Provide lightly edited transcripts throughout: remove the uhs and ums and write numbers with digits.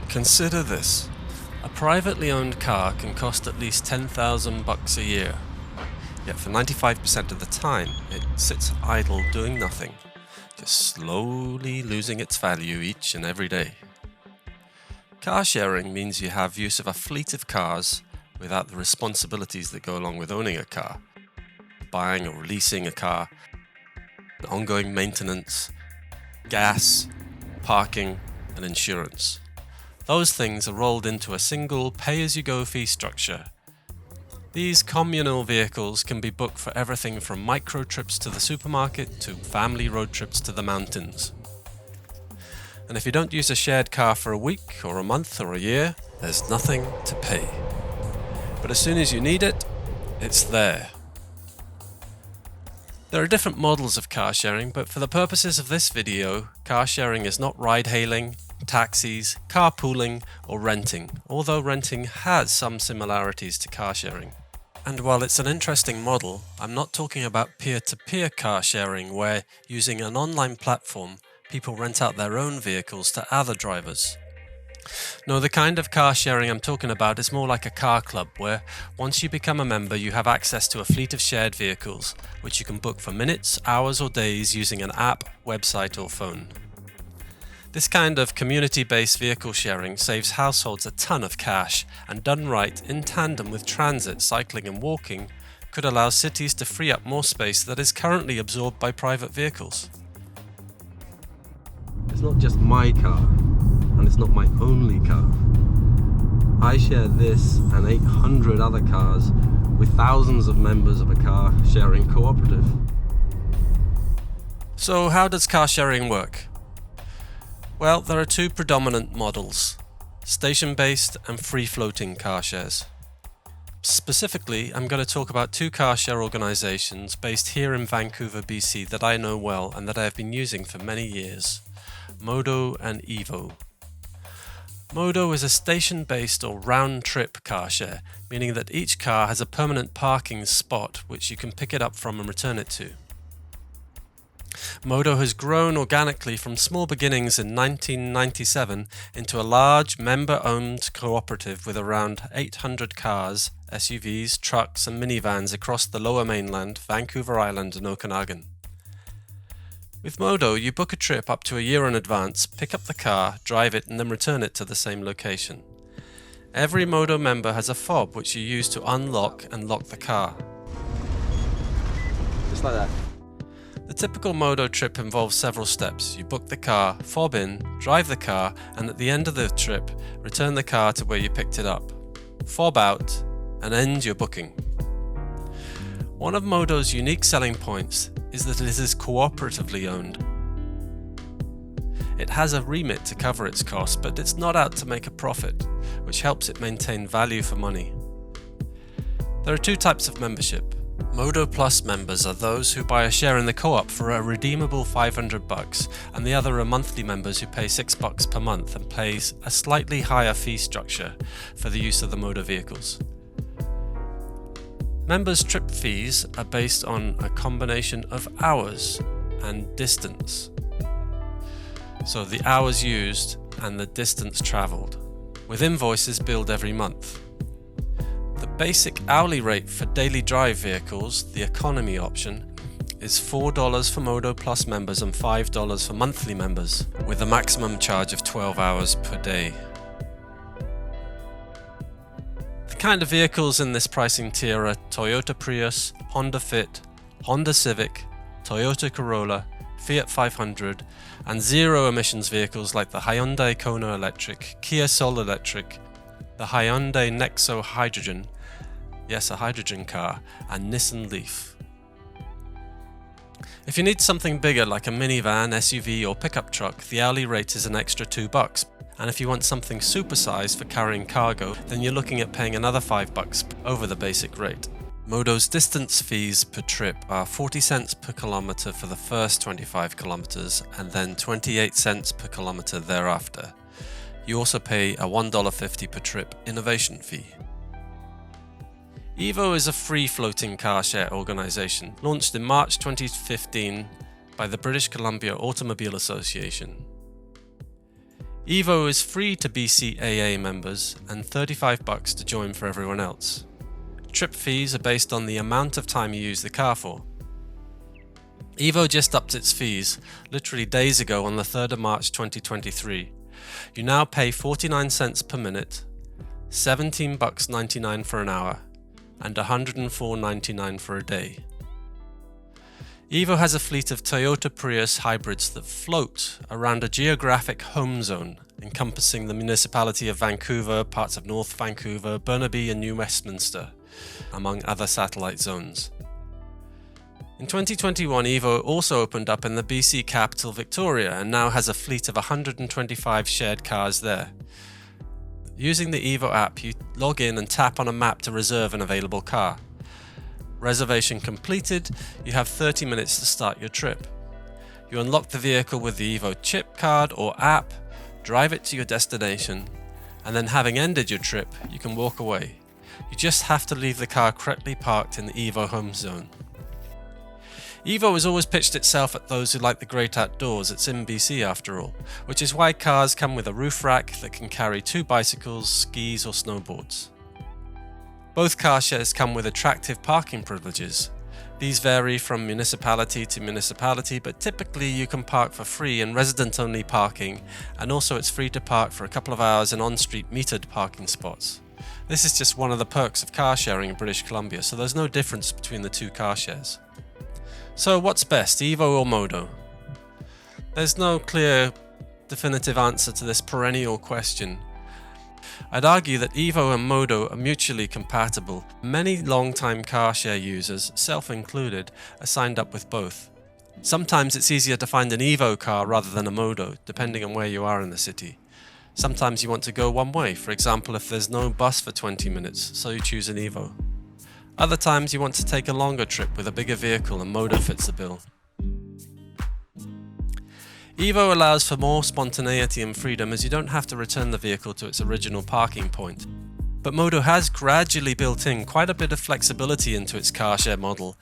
Consider this. A privately owned car can cost at least $10,000 a year. Yet for 95% of the time, it sits idle doing nothing, just slowly losing its value each and every day. Car sharing means you have use of a fleet of cars without the responsibilities that go along with owning a car. Buying or leasing a car, ongoing maintenance, gas, parking, and insurance. Those things are rolled into a single pay-as-you-go fee structure. These communal vehicles can be booked for everything from micro trips to the supermarket to family road trips to the mountains. And if you don't use a shared car for a week or a month or a year, there's nothing to pay. But as soon as you need it, it's there. There are different models of car sharing, but for the purposes of this video, car sharing is not ride-hailing, taxis, carpooling, or renting, although renting has some similarities to car sharing. And while it's an interesting model, I'm not talking about peer-to-peer car sharing where, using an online platform, people rent out their own vehicles to other drivers. No, the kind of car sharing I'm talking about is more like a car club where, once you become a member, you have access to a fleet of shared vehicles, which you can book for minutes, hours, or days using an app, website, or phone. This kind of community-based vehicle sharing saves households a ton of cash, and done right, in tandem with transit, cycling, and walking, could allow cities to free up more space that is currently absorbed by private vehicles. It's not just my car, and it's not my only car. I share this and 800 other cars with thousands of members of a car sharing cooperative. So how does car sharing work? Well, there are two predominant models, station-based and free-floating car shares. Specifically, I'm going to talk about two car share organisations based here in Vancouver, BC that I know well and that I have been using for many years, Modo and Evo. Modo is a station-based or round-trip car share, meaning that each car has a permanent parking spot which you can pick it up from and return it to. Modo has grown organically from small beginnings in 1997 into a large member-owned cooperative with around 800 cars, SUVs, trucks and minivans across the Lower Mainland, Vancouver Island and Okanagan. With Modo, you book a trip up to a year in advance, pick up the car, drive it and then return it to the same location. Every Modo member has a fob which you use to unlock and lock the car. Just like that. The typical Modo trip involves several steps. You book the car, fob in, drive the car, and at the end of the trip, return the car to where you picked it up. Fob out, and end your booking. One of Modo's unique selling points is that it is cooperatively owned. It has a remit to cover its costs, but it's not out to make a profit, which helps it maintain value for money. There are two types of membership. Modo Plus members are those who buy a share in the co-op for a redeemable $500, and the other are monthly members who pay $6 per month and pays a slightly higher fee structure for the use of the Modo vehicles. Members' trip fees are based on a combination of hours and distance. So the hours used and the distance travelled, with invoices billed every month. The basic hourly rate for daily drive vehicles, the economy option, is $4 for Modo Plus members and $5 for monthly members, with a maximum charge of 12 hours per day. The kind of vehicles in this pricing tier are Toyota Prius, Honda Fit, Honda Civic, Toyota Corolla, Fiat 500, and zero-emissions vehicles like the Hyundai Kona Electric, Kia Soul Electric, the Hyundai Nexo Hydrogen, yes, a hydrogen car, and Nissan Leaf. If you need something bigger like a minivan, SUV or pickup truck, the hourly rate is an extra $2. And if you want something supersized for carrying cargo, then you're looking at paying another $5 over the basic rate. Modo's distance fees per trip are 40 cents per kilometre for the first 25 kilometres and then 28 cents per kilometre thereafter. You also pay a $1.50 per trip innovation fee. Evo is a free-floating car share organisation launched in March 2015 by the British Columbia Automobile Association. Evo is free to BCAA members and $35 to join for everyone else. Trip fees are based on the amount of time you use the car for. Evo just upped its fees literally days ago on the 3rd of March 2023. You now pay 49 cents per minute, $17.99 for an hour, and $104.99 for a day. Evo has a fleet of Toyota Prius hybrids that float around a geographic home zone encompassing the municipality of Vancouver, parts of North Vancouver, Burnaby and New Westminster, among other satellite zones. In 2021, Evo also opened up in the BC capital Victoria and now has a fleet of 125 shared cars there. Using the Evo app, you log in and tap on a map to reserve an available car. Reservation completed, you have 30 minutes to start your trip. You unlock the vehicle with the Evo chip card or app, drive it to your destination, and then having ended your trip, you can walk away. You just have to leave the car correctly parked in the Evo home zone. Evo has always pitched itself at those who like the great outdoors. It's in BC after all, which is why cars come with a roof rack that can carry 2 bicycles, skis or snowboards. Both car shares come with attractive parking privileges. These vary from municipality to municipality, but typically you can park for free in resident-only parking, and also it's free to park for a couple of hours in on-street metered parking spots. This is just one of the perks of car sharing in British Columbia, so there's no difference between the 2 car shares. So what's best, Evo or Modo? There's no clear, definitive answer to this perennial question. I'd argue that Evo and Modo are mutually compatible. Many long-time car share users, self included, are signed up with both. Sometimes it's easier to find an Evo car rather than a Modo, depending on where you are in the city. Sometimes you want to go one way, for example if there's no bus for 20 minutes, so you choose an Evo. Other times you want to take a longer trip with a bigger vehicle and Modo fits the bill. Evo allows for more spontaneity and freedom as you don't have to return the vehicle to its original parking point. But Modo has gradually built in quite a bit of flexibility into its car share model,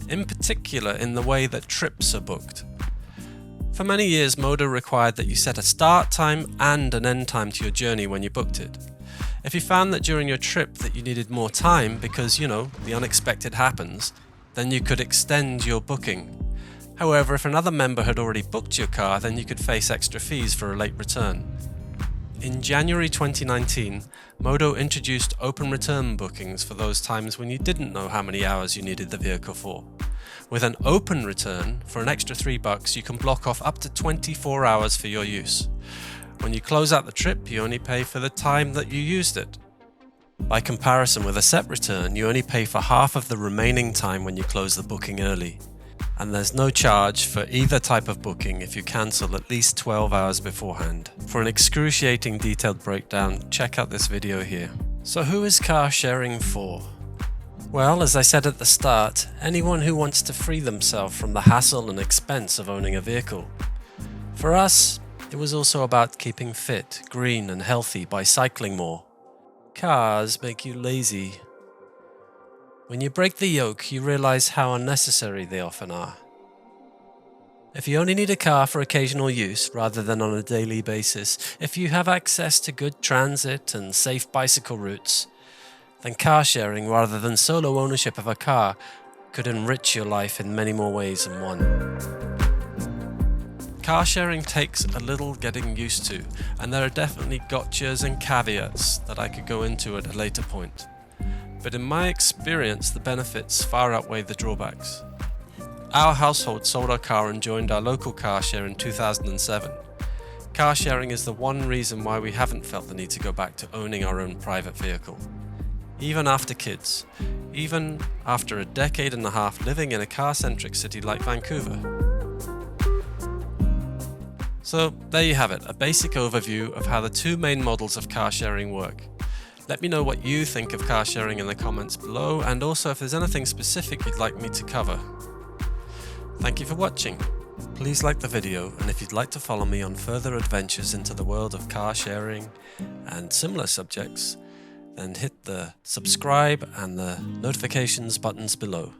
in particular in the way that trips are booked. For many years, Modo required that you set a start time and an end time to your journey when you booked it. If you found that during your trip that you needed more time because, the unexpected happens, then you could extend your booking. However, if another member had already booked your car, then you could face extra fees for a late return. In January 2019, Modo introduced open return bookings for those times when you didn't know how many hours you needed the vehicle for. With an open return, for an extra $3, you can block off up to 24 hours for your use. When you close out the trip, you only pay for the time that you used it. By comparison, with a set return, you only pay for half of the remaining time when you close the booking early. And there's no charge for either type of booking if you cancel at least 12 hours beforehand. For an excruciating detailed breakdown, check out this video here. So who is car sharing for? Well, as I said at the start, anyone who wants to free themselves from the hassle and expense of owning a vehicle. For us, it was also about keeping fit, green and healthy by cycling more. Cars make you lazy. When you break the yoke, you realize how unnecessary they often are. If you only need a car for occasional use rather than on a daily basis, if you have access to good transit and safe bicycle routes, then car sharing rather than solo ownership of a car could enrich your life in many more ways than one. Car sharing takes a little getting used to, and there are definitely gotchas and caveats that I could go into at a later point. But in my experience, the benefits far outweigh the drawbacks. Our household sold our car and joined our local car share in 2007. Car sharing is the one reason why we haven't felt the need to go back to owning our own private vehicle. Even after kids, even after a decade and a half living in a car-centric city like Vancouver. So there you have it, a basic overview of how the 2 main models of car sharing work. Let me know what you think of car sharing in the comments below, and also if there's anything specific you'd like me to cover. Thank you for watching. Please like the video, and if you'd like to follow me on further adventures into the world of car sharing and similar subjects, then hit the subscribe and the notifications buttons below.